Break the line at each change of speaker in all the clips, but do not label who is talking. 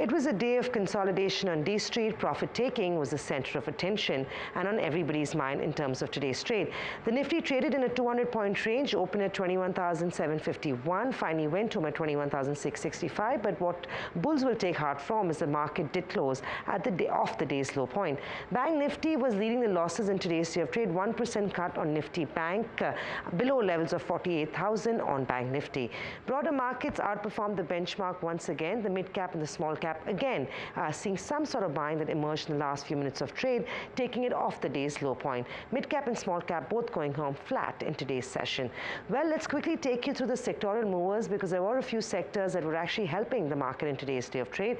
It was a day of consolidation on D Street. Profit taking was the center of attention and on everybody's mind in terms of today's trade. The Nifty traded in a 200-point range, opened at 21,751, finally went home at 21,665. But what bulls will take heart from is the market did close at the day off the day's low point. Bank Nifty was leading the losses in today's day of trade. 1% cut on Nifty Bank, below levels of 48,000 on Bank Nifty. Broader markets outperformed the benchmark once again. The mid cap and the small cap again seeing some sort of buying that emerged in the last few minutes of trade, taking it off the day's low point. Mid cap and small cap both going home flat in today's session. Well, let's quickly take you through the sectoral movers because there were a few sectors that were actually helping the market in today's day of trade.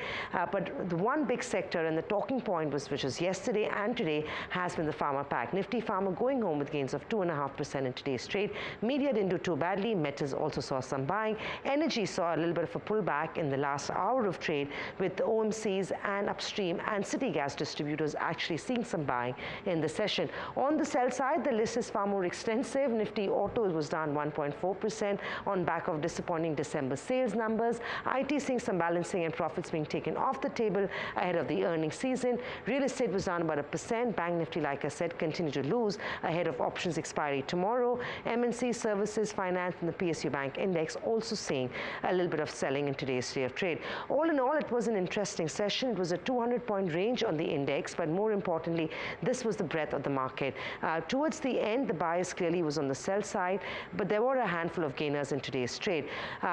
But the one big sector and the talking point which was yesterday and today has been the pharma pack. Nifty Pharma going home with gains of 2.5% in today's trade. Media didn't do too badly. Metals also saw some buying. Energy saw a little bit of a pullback in the last hour of trade, with the OMCs and upstream and city gas distributors actually seeing some buying in the session. On the sell side, the list is far more extensive. Nifty Autos was down 1.4% on back of disappointing December sales numbers. IT seeing some balancing and profits being taken off the table ahead of the earnings season. Real estate was down about 1%. Bank Nifty, like I said, continued to lose ahead of options expiry tomorrow. MNC, services, finance, and the PSU Bank Index also seeing a little bit of selling in today's day of trade. All in all, it was an interesting session. It was a 200-point range on the index, but more importantly, this was the breadth of the market. Towards the end, the bias clearly was on the sell side, but there were a handful of gainers in today's trade.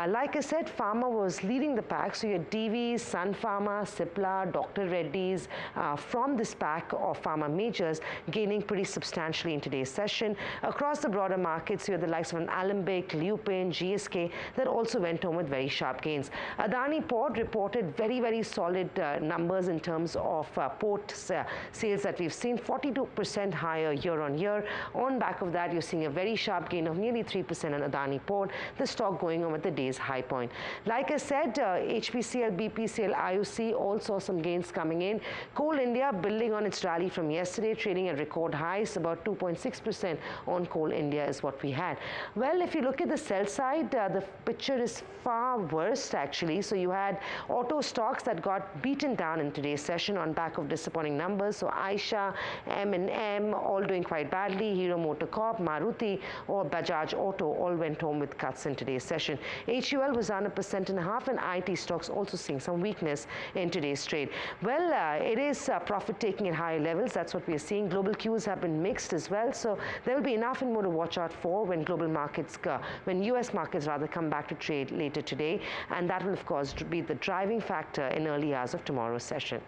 Like I said, pharma was leading the pack, so you had DVs, Sun Pharma, Cipla, Dr. Reddy's from this pack of pharma majors gaining pretty substantially in today's session. Across the broader markets, you had the likes of an Alembic, Lupin, GSK that also went home with very sharp gains. Adani Port reported very solid numbers in terms of port sales that we've seen, 42% higher year on year. On back of that, you're seeing a very sharp gain of nearly 3% on Adani Port, the stock going on at the day's high point. Like I said, HPCL, BPCL, IOC all saw some gains coming in. Coal India building on its rally from yesterday, trading at record highs, about 2.6% on Coal India is what we had. Well, if you look at the sell side, the picture is far worse actually. So you had auto stocks that got beaten down in today's session on back of disappointing numbers. So Aisha, M&M all doing quite badly. Hero MotoCorp, Maruti or Bajaj Auto all went home with cuts in today's session. HUL was down 1.5%, and IT stocks also seeing some weakness in today's trade. Well, it is profit taking at higher levels. That's what we are seeing. Global cues have been mixed as well. So there will be enough and more to watch out for when global markets, when US markets rather come back to trade later today. And that will, of course, be the driving factor in early hours of tomorrow's session.